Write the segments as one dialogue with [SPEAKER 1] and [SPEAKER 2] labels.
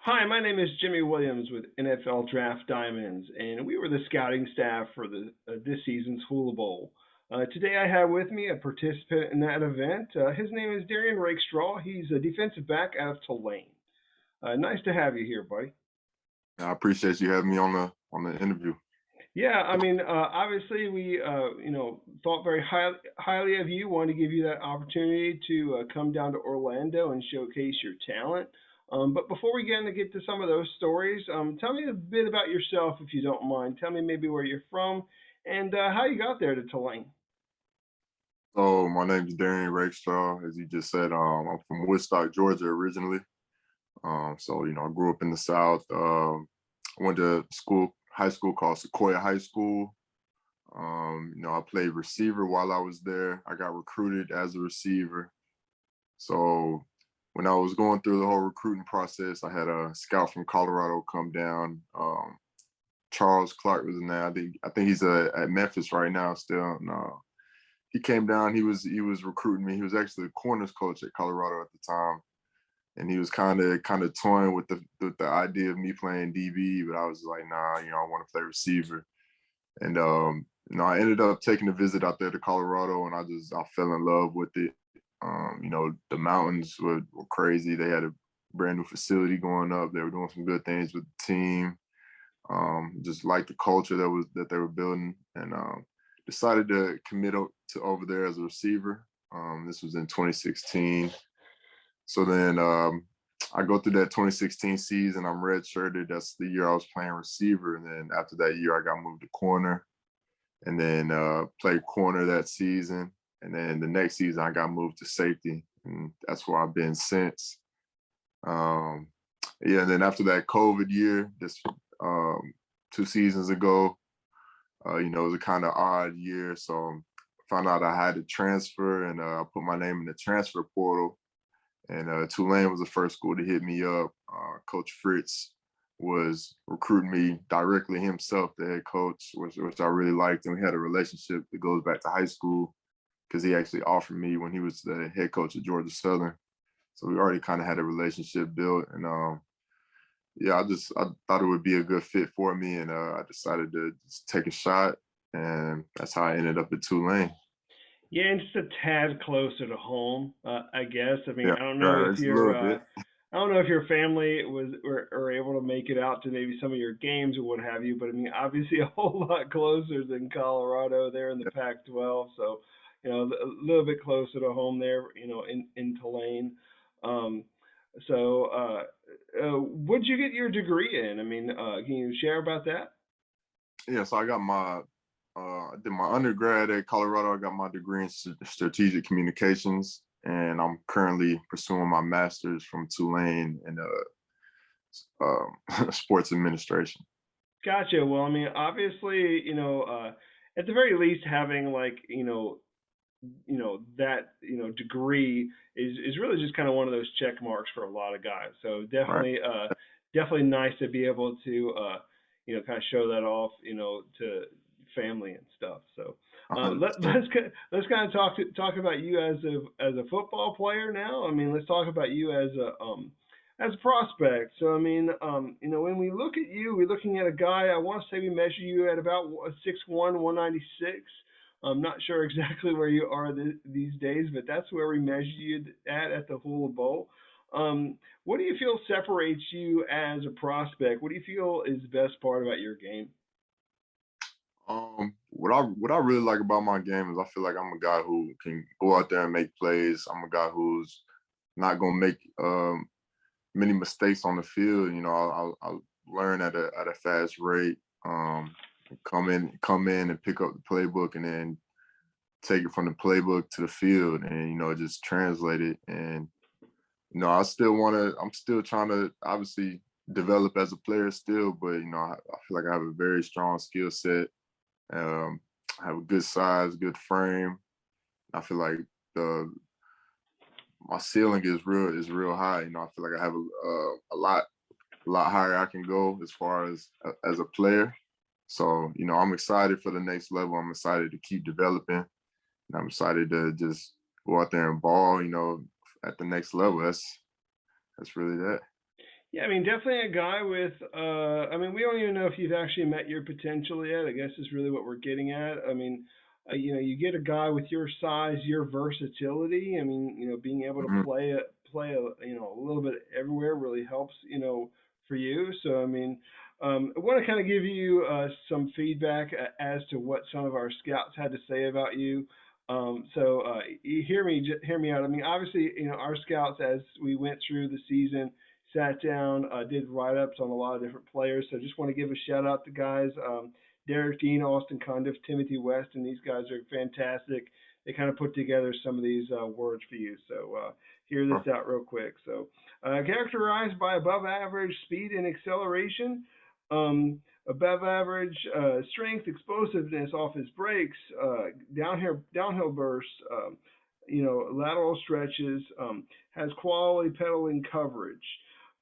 [SPEAKER 1] Hi, my name is Jimmy Williams with NFL Draft Diamonds, and we were the scouting staff for this season's Hula Bowl. Today, I have with me a participant in that event. His name is Derrion Rakestraw. He's a defensive back out of Tulane. Nice to have you here, buddy.
[SPEAKER 2] I appreciate you having me on the interview.
[SPEAKER 1] Yeah, I mean, obviously, we thought very highly of you. Wanted to give you that opportunity to come down to Orlando and showcase your talent. But before we get to some of those stories, tell me a bit about yourself, if you don't mind. Tell me maybe where you're from and how you got there to Tulane.
[SPEAKER 2] So my name is Derrion Rakestraw, as you just said. I'm from Woodstock, Georgia, originally. I grew up in the South. I went to high school called Sequoia High School. I played receiver while I was there. I got recruited as a receiver. So when I was going through the whole recruiting process, I had a scout from Colorado come down. Charles Clark was in there. I think he's at Memphis right now still. No, he came down. He was recruiting me. He was actually the corners coach at Colorado at the time, and he was kind of toying with the idea of me playing DB, but I was like, nah, I want to play receiver. And I ended up taking a visit out there to Colorado, and I fell in love with it. The mountains were crazy. They had a brand new facility going up. They were doing some good things with the team. Just like the culture that they were building, and decided to commit to over there as a receiver. This was in 2016. So then I go through that 2016 season. I'm redshirted. That's the year I was playing receiver, and then after that year, I got moved to corner, and then played corner that season. And then the next season, I got moved to safety, and that's where I've been since. Um, yeah, and then after that COVID year, this 2 seasons ago, it was a kind of odd year. So I found out I had to transfer, and I put my name in the transfer portal. And Tulane was the first school to hit me up. Coach Fritz was recruiting me directly himself, the head coach, which I really liked. And we had a relationship that goes back to high school because he actually offered me when he was the head coach at Georgia Southern. So we already kind of had a relationship built. And yeah, I thought it would be a good fit for me. And I decided to just take a shot. And that's how I ended up at Tulane.
[SPEAKER 1] Yeah, and just a tad closer to home, I guess. I mean,
[SPEAKER 2] Yeah, right, it's a little bit.
[SPEAKER 1] I don't know if your family were able to make it out to maybe some of your games or what have you, but I mean, obviously a whole lot closer than Colorado there in the Pac-12. So, a little bit closer to home there, in Tulane. Um, what'd you get your degree in? I mean, can you share about that?
[SPEAKER 2] Yeah, so I did my undergrad at Colorado. I got my degree in strategic communications, and I'm currently pursuing my master's from Tulane in sports administration.
[SPEAKER 1] Gotcha. Well, I mean, obviously, at the very least, having like, that degree is really just kind of one of those check marks for a lot of guys. So
[SPEAKER 2] Right.
[SPEAKER 1] definitely nice to be able to kind of show that off, to family and stuff. So
[SPEAKER 2] hundred percent.
[SPEAKER 1] let's kind of talk about you as a football player now. I mean, let's talk about you as a prospect. So I mean, when we look at you, we're looking at a guy. I want to say we measure you at about 6'1", 196. I'm not sure exactly where you are these days, but that's where we measure you at the Hula Bowl. What do you feel separates you as a prospect? What do you feel is the best part about your game?
[SPEAKER 2] What I really like about my game is I feel like I'm a guy who can go out there and make plays. I'm a guy who's not gonna make many mistakes on the field. I'll learn at a fast rate. Come in and pick up the playbook, and then take it from the playbook to the field, and just translate it. And I'm still trying to obviously develop as a player still, but I feel like I have a very strong skill set. Um, I have a good size, good frame. I feel like the my ceiling is real high. I feel like I have a lot higher I can go as far as a player. So I'm excited for the next level. I'm excited to keep developing, and I'm excited to just go out there and ball. At the next level. That's really that.
[SPEAKER 1] Yeah, I mean, definitely a guy with. I mean, we don't even know if you've actually met your potential yet. I guess is really what we're getting at. I mean, you get a guy with your size, your versatility. I mean, being able to
[SPEAKER 2] Mhm.
[SPEAKER 1] play a little bit everywhere really helps. For you. So I mean, I want to kind of give you some feedback as to what some of our scouts had to say about you. So you hear me out. I mean, obviously, our scouts as we went through the season sat down, did write ups on a lot of different players. So just want to give a shout out to guys Derek Dean, Austin Cundiff, Timothy West, and these guys are fantastic. They kind of put together some of these words for you. So hear this out real quick. So characterized by above average speed and acceleration. Above average strength, explosiveness off his brakes, downhill bursts, lateral stretches, has quality pedaling coverage.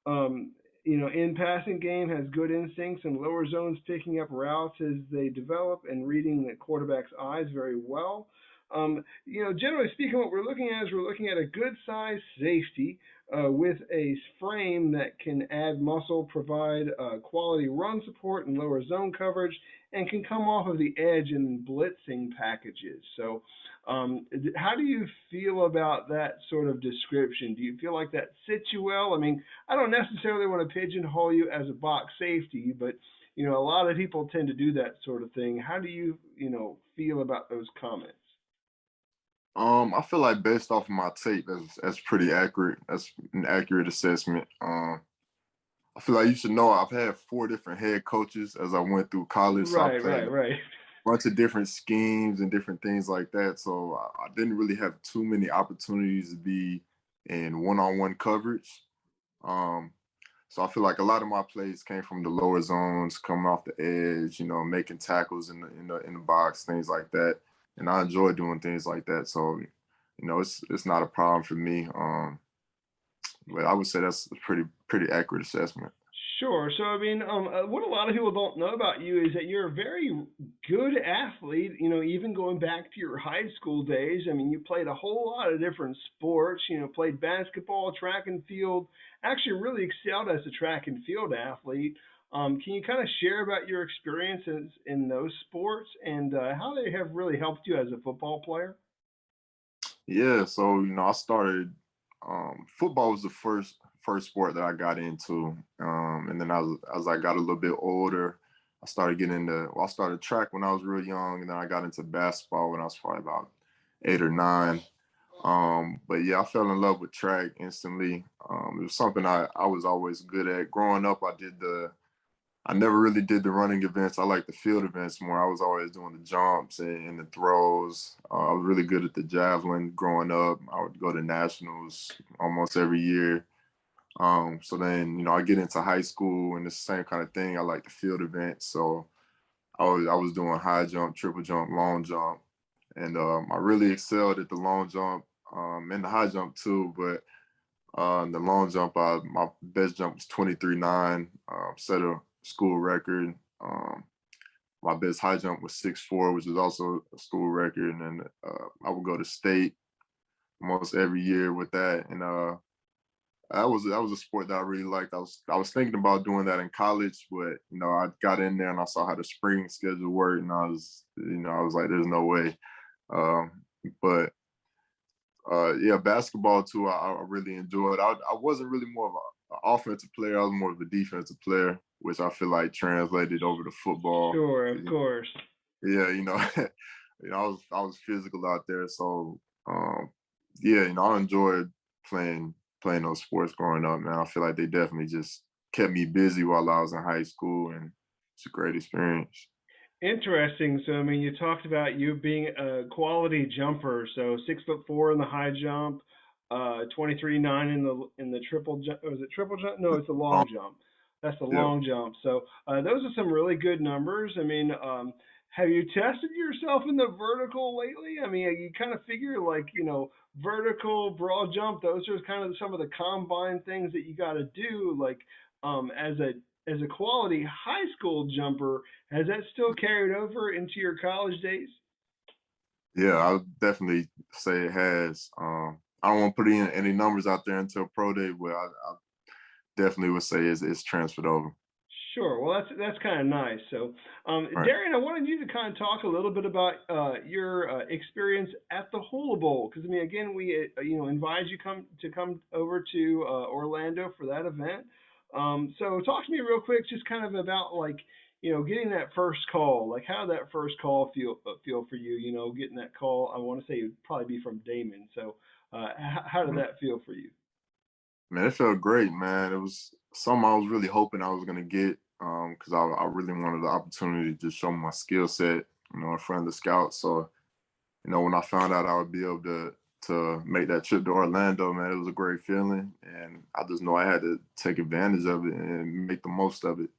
[SPEAKER 1] Um, in passing game, has good instincts and lower zones, picking up routes as they develop and reading the quarterback's eyes very well. Generally speaking, what we're looking at is we're looking at a good sized safety with a frame that can add muscle, provide quality run support and lower zone coverage, and can come off of the edge in blitzing packages. So, how do you feel about that sort of description? Do you feel like that fits you well? I mean, I don't necessarily want to pigeonhole you as a box safety, but a lot of people tend to do that sort of thing. How do you, feel about those comments?
[SPEAKER 2] I feel like based off of my tape, that's pretty accurate. That's an accurate assessment. I feel like you should know I've had four different head coaches as I went through college, so I
[SPEAKER 1] Right,
[SPEAKER 2] played
[SPEAKER 1] right,
[SPEAKER 2] a
[SPEAKER 1] right.
[SPEAKER 2] bunch of different schemes and different things like that. So I didn't really have too many opportunities to be in one-on-one coverage. Um, so I feel like a lot of my plays came from the lower zones, coming off the edge, making tackles in the box, things like that. And I enjoy doing things like that. So, it's not a problem for me. But I would say that's a pretty accurate assessment.
[SPEAKER 1] Sure. So, I mean, what a lot of people don't know about you is that you're a very good athlete. Even going back to your high school days. I mean, you played a whole lot of different sports. Played basketball, track and field. Actually, really excelled as a track and field athlete. Can you kind of share about your experiences in those sports and how they have really helped you as a football player?
[SPEAKER 2] Yeah, so I started football was the first sport that I got into. And then as I got a little bit older, I started getting I started track when I was real young, and then I got into basketball when I was probably about 8 or 9. But yeah, I fell in love with track instantly. It was something I was always good at. Growing up, I never really did the running events. I like the field events more. I was always doing the jumps and the throws. I was really good at the javelin growing up. I would go to nationals almost every year. So then, I get into high school and it's the same kind of thing. I like the field events. So I was doing high jump, triple jump, long jump. And I really excelled at the long jump and the high jump too. But the long jump, my best jump was 23.9, set a school record. My best high jump was 6'4", which is also a school record. And then I would go to state almost every year with that. And that was a sport that I really liked. I was thinking about doing that in college, but I got in there and I saw how the spring schedule worked, and I was like, there's no way. But yeah, basketball too. I really enjoyed. I wasn't really more of an offensive player. I was more of a defensive player, which I feel like translated over to football.
[SPEAKER 1] Sure,
[SPEAKER 2] 'Cause,
[SPEAKER 1] of course.
[SPEAKER 2] yeah, I was physical out there. So yeah, I enjoyed playing those sports growing up. Man, I feel like they definitely just kept me busy while I was in high school, and it's a great experience.
[SPEAKER 1] Interesting. So, I mean, you talked about you being a quality jumper. So, 6'4" in the high jump, 23.9 in the triple jump. Was it triple jump? No, it's a
[SPEAKER 2] Um,
[SPEAKER 1] long jump. That's the
[SPEAKER 2] yeah.
[SPEAKER 1] long jump. So, those are some really good numbers. I mean, have you tested yourself in the vertical lately? I mean, you kind of figure like vertical, broad jump. Those are kind of some of the combine things that you got to do. Like as a quality high school jumper, has that still carried over into your college days?
[SPEAKER 2] Yeah, I would definitely say it has. I don't want to put any numbers out there until pro day, but I definitely would say is transferred over.
[SPEAKER 1] Sure. Well, that's kind of nice. So,
[SPEAKER 2] Right.
[SPEAKER 1] Darian, I wanted you to kind of talk a little bit about your experience at the Hula Bowl, because I mean, again, we invite you come over to Orlando for that event. So, talk to me real quick, just kind of about like getting that first call. Like, how did that first call feel for you? You know, getting that call. I want to say it would probably be from Damon. So, how did
[SPEAKER 2] Mhm.
[SPEAKER 1] that feel for you?
[SPEAKER 2] Man, it felt great, man. It was something I was really hoping I was gonna get because I really wanted the opportunity to just show my skill set, in front of the scouts. So, when I found out I would be able to make that trip to Orlando, man, it was a great feeling, and I just know I had to take advantage of it and make the most of it.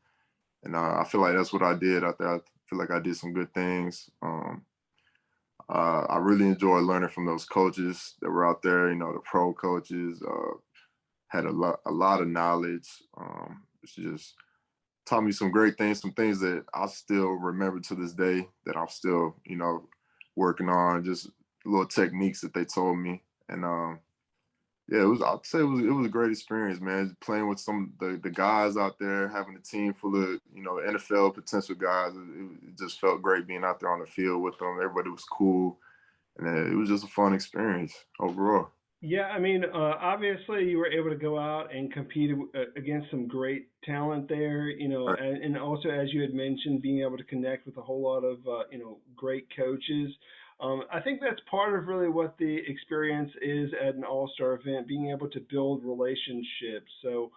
[SPEAKER 2] And I feel like that's what I did out there. I feel like I did some good things. I really enjoyed learning from those coaches that were out there. The pro coaches had a lot of knowledge. It's just taught me some great things, some things that I still remember to this day that I'm still, working on. Just little techniques that they told me, and yeah, it was. I'd say it was a great experience, man. Playing with some the guys out there, having a team full of NFL potential guys. It just felt great being out there on the field with them. Everybody was cool, and it was just a fun experience overall.
[SPEAKER 1] Yeah, I mean, obviously you were able to go out and compete against some great talent there,
[SPEAKER 2] Right.
[SPEAKER 1] and also as you had mentioned, being able to connect with a whole lot of great coaches. I think that's part of really what the experience is at an all-star event, being able to build relationships. So,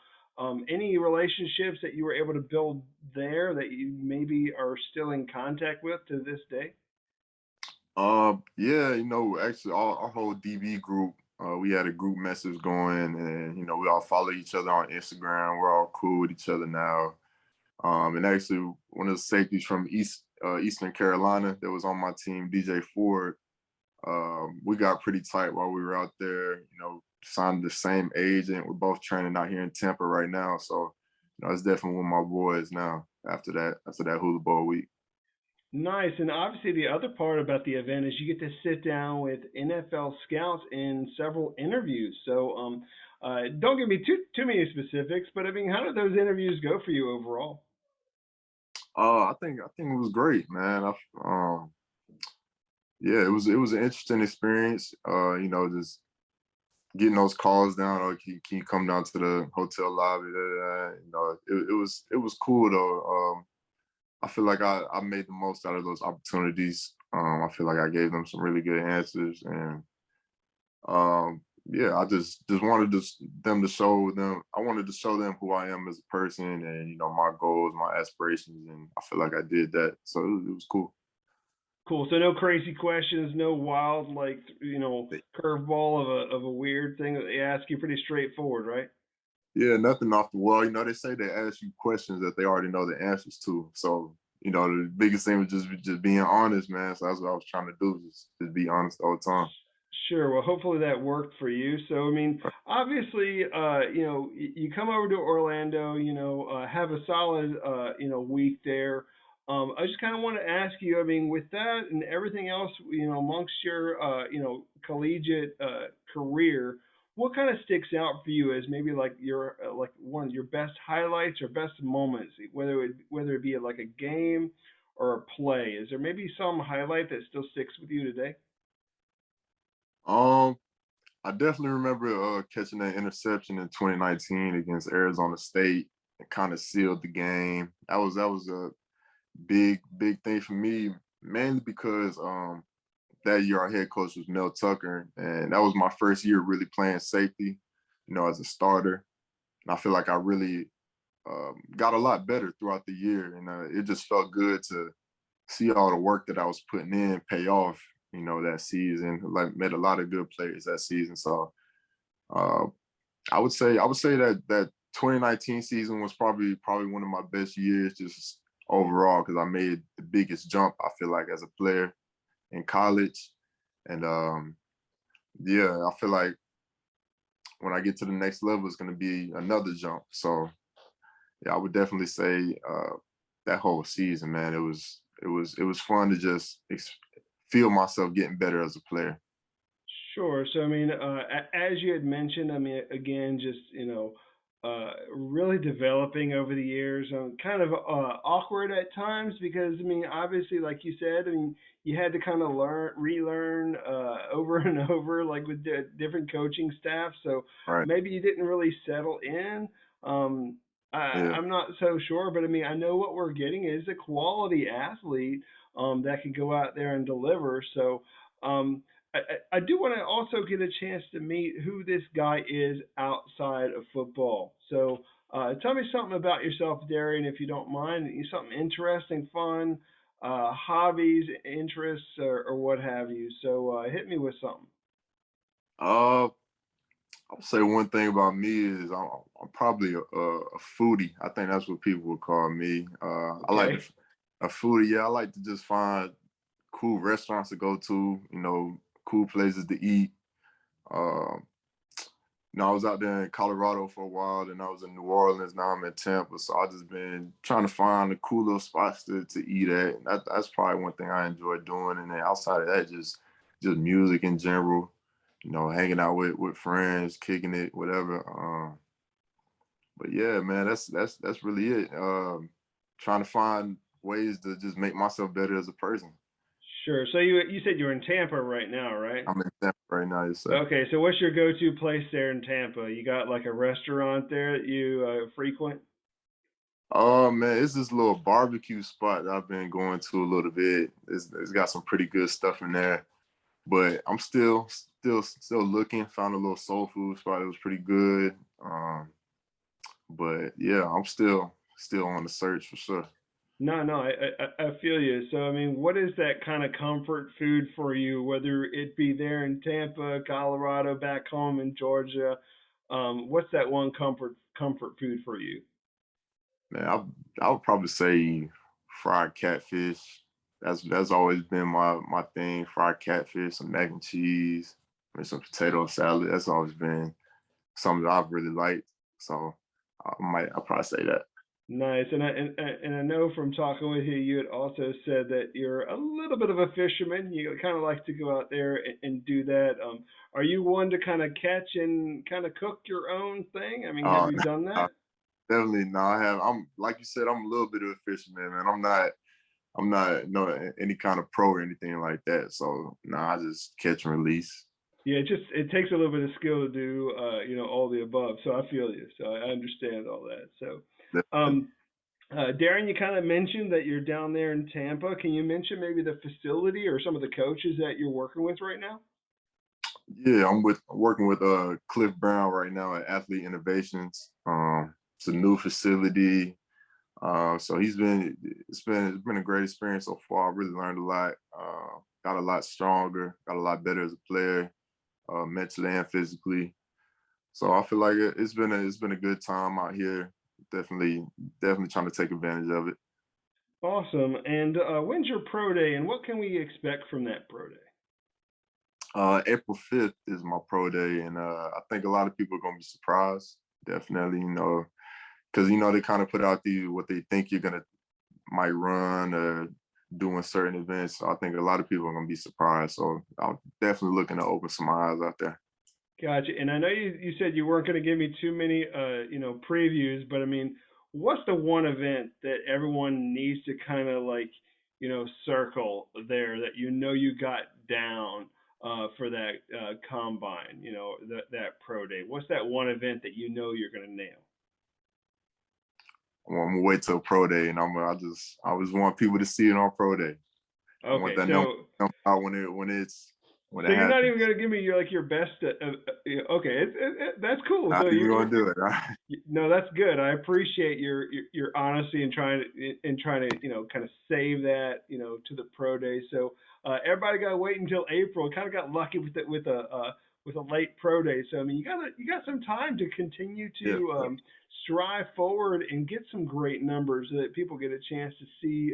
[SPEAKER 1] any relationships that you were able to build there that you maybe are still in contact with to this day?
[SPEAKER 2] Yeah, actually, our whole DB group, we had a group message going, and we all follow each other on Instagram. We're all cool with each other now. And actually, one of the safeties from Eastern Carolina that was on my team, DJ Ford, we got pretty tight while we were out there. Signed the same agent. We're both training out here in Tampa right now, so it's definitely one of my boys now. After that Hula Bowl week.
[SPEAKER 1] Nice. And obviously, the other part about the event is you get to sit down with NFL scouts in several interviews. So, don't give me too many specifics, but I mean, how did those interviews go for you overall?
[SPEAKER 2] I think it was great, man. Yeah, it was an interesting experience. Just getting those calls down, or can you come down to the hotel lobby? It was cool though. I feel like I made the most out of those opportunities. I feel like I gave them some really good answers, and yeah, I just wanted them to show them. I wanted to show them who I am as a person, and my goals, my aspirations, and I feel like I did that. So it was cool.
[SPEAKER 1] Cool. So no crazy questions, no wild like curveball of a weird thing that they ask you. Pretty straightforward, right?
[SPEAKER 2] Yeah, nothing off the wall. They say they ask you questions that they already know the answers to. So, the biggest thing was just being honest, man. So that's what I was trying to do, just be honest all the time.
[SPEAKER 1] Sure. Well, hopefully that worked for you. So, I mean, obviously, you come over to Orlando, have a solid, week there. I just kind of want to ask you, I mean, with that and everything else, amongst your, collegiate career, what kind of sticks out for you as maybe like your, like one of your best highlights or best moments, whether it be like a game or a play? Is there maybe some highlight that still sticks with you today?
[SPEAKER 2] Um, I definitely remember catching that interception in 2019 against Arizona State. It kind of sealed the game. That was a big thing for me, mainly because that year our head coach was Mel Tucker, and that was my first year really playing safety, as a starter. And I feel like I really got a lot better throughout the year, and it just felt good to see all the work that I was putting in pay off. That season, like met a lot of good players that season. So uh, I would say that 2019 season was probably one of my best years just overall because I made the biggest jump I feel like as a player in college, and yeah, I feel like when I get to the next level, it's going to be another jump. So yeah, I would definitely say that whole season, man, it was fun to just feel myself getting better as a player.
[SPEAKER 1] Sure. So, I mean, as you had mentioned, I mean, again, just really developing over the years. Kind of awkward at times because I mean, obviously, like you said, I mean, you had to kind of relearn over and over, like with different coaching staff. So
[SPEAKER 2] Right.
[SPEAKER 1] maybe you didn't really settle in.
[SPEAKER 2] Yeah.
[SPEAKER 1] I'm not so sure, but I mean, I know what we're getting is a quality athlete that can go out there and deliver. So. Um, I do want to also get a chance to meet who this guy is outside of football. So tell me something about yourself, Derrion, if you don't mind. Something interesting, fun, hobbies, interests, or what have you. So hit me with something.
[SPEAKER 2] Uh, I'll say one thing about me is I'm probably a foodie. I think that's what people would call me. I like
[SPEAKER 1] Okay.
[SPEAKER 2] a foodie. Yeah, I like to just find cool restaurants to go to. Cool places to eat. Um, I was out there in Colorado for a while, then I was in New Orleans. Now I'm in Tampa, so I just been trying to find the cool little spots to eat at. And that's probably one thing I enjoy doing. And then outside of that, just music in general. Hanging out with friends, kicking it, whatever. But yeah, man, that's really it. Trying to find ways to just make myself better as a person.
[SPEAKER 1] Sure. So you said you're in Tampa right now, right?
[SPEAKER 2] I'm in Tampa right now, yes, sir.
[SPEAKER 1] Okay. So what's your go-to place there in Tampa? You got like a restaurant there that you frequent?
[SPEAKER 2] Oh man, it's this little barbecue spot that I've been going to a little bit. It's got some pretty good stuff in there, but I'm still looking. Found a little soul food spot that was pretty good. But yeah, I'm still on the search for sure.
[SPEAKER 1] No, no, I feel you. So, I mean, what is that kind of comfort food for you, whether it be there in Tampa, Colorado, back home in Georgia? What's that one comfort food for you?
[SPEAKER 2] Man, I would probably say fried catfish. That's always been my thing. Fried catfish, some mac and cheese, and some potato salad. That's always been something that I've really liked. So I'll probably say that.
[SPEAKER 1] Nice, and I know from talking with you, you had also said that you're a little bit of a fisherman. You kind of like to go out there and do that. Are you one to kind of catch and kind of cook your own thing? I mean, have
[SPEAKER 2] Uh,
[SPEAKER 1] you done that?
[SPEAKER 2] Definitely no. I have. I'm like you said. I'm a little bit of a fisherman, man. I'm not no any kind of pro or anything like that. So no, I just catch and release.
[SPEAKER 1] Yeah, it takes a little bit of skill to do, all the above. So I feel you. So I understand all that. So, um, Darren, you kind of mentioned that you're down there in Tampa. Can you mention maybe the facility or some of the coaches that you're working with right now?
[SPEAKER 2] Yeah, working with Cliff Brown right now at Athlete Innovations. It's a new facility. So it's been a great experience so far. I really learned a lot. Got a lot stronger. Got a lot better as a player, mentally and physically. So I feel like it's been a good time out here. Definitely trying to take advantage of it.
[SPEAKER 1] Awesome. And when's your pro day, and what can we expect from that pro day?
[SPEAKER 2] April 5th is my pro day, and I think a lot of people are gonna be surprised. Definitely, because they kind of put out what they think you're gonna might run or doing certain events. So I think a lot of people are gonna be surprised. So I'm definitely looking to open some eyes out there.
[SPEAKER 1] Gotcha. And I know you said you weren't going to give me too many, previews, but I mean, what's the one event that everyone needs to kind of like, circle there that you got down for that combine, that pro day? What's that one event that you're going to nail?
[SPEAKER 2] I'm gonna wait till pro day, and I just want people to see it on pro day. I want
[SPEAKER 1] Okay,
[SPEAKER 2] that number out when
[SPEAKER 1] so
[SPEAKER 2] it
[SPEAKER 1] you're not even
[SPEAKER 2] happens.
[SPEAKER 1] going to give me your best. Okay, that's cool.
[SPEAKER 2] Not
[SPEAKER 1] So
[SPEAKER 2] even
[SPEAKER 1] you
[SPEAKER 2] gonna do it. Right?
[SPEAKER 1] No, that's good. I appreciate your honesty and trying to kind of save that to the pro day. So everybody got to wait until April. Kind of got lucky with it with a late pro day. So I mean you got some time to continue
[SPEAKER 2] Yeah.
[SPEAKER 1] to strive forward and get some great numbers so that people get a chance to see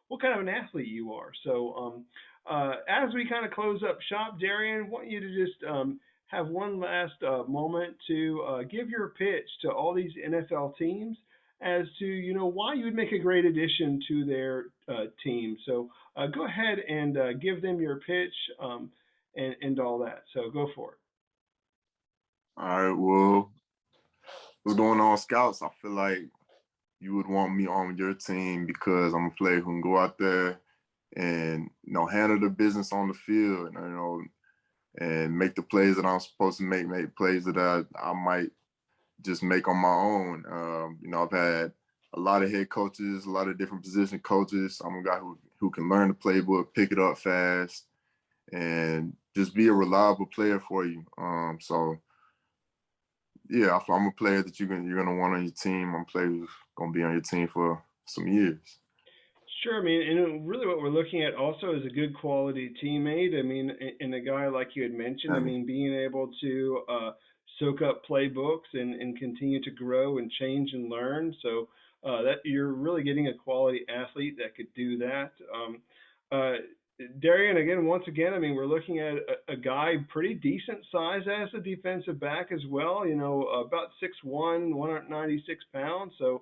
[SPEAKER 1] what kind of an athlete you are. So as we kind of close up shop, Darian, I want you to just have one last moment to give your pitch to all these NFL teams as to why you would make a great addition to their team. So go ahead and give them your pitch and all that. So go for it.
[SPEAKER 2] All right. Well, What's going on, scouts? I feel like you would want me on your team because I'm a player who can go out there and handle the business on the field, and make the plays that I'm supposed to make plays that I might just make on my own. I've had a lot of head coaches, a lot of different position coaches. I'm a guy who can learn the playbook, pick it up fast, and just be a reliable player for you. So yeah, I'm a player that you're gonna want on your team. I'm a player who's gonna be on your team for some years.
[SPEAKER 1] Sure. I mean, and really what we're looking at also is a good quality teammate. I mean, and a guy like you had mentioned, I
[SPEAKER 2] And
[SPEAKER 1] mean, being able to soak up playbooks and continue to grow and change and learn. So that you're really getting a quality athlete that could do that. Uh, Derrion, again, once again, I mean, we're looking at a guy pretty decent size as a defensive back as well. About 6'1", 196 pounds. So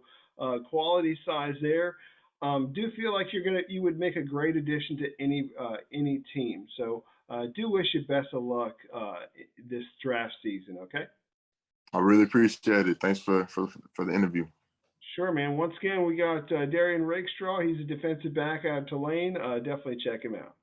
[SPEAKER 1] quality size there. Do feel like you would make a great addition to any team. So do wish you best of luck this draft season. Okay.
[SPEAKER 2] I really appreciate it. Thanks for the interview.
[SPEAKER 1] Sure, man. Once again, we got Derrion Rakestraw. He's a defensive back out of Tulane. Definitely check him out.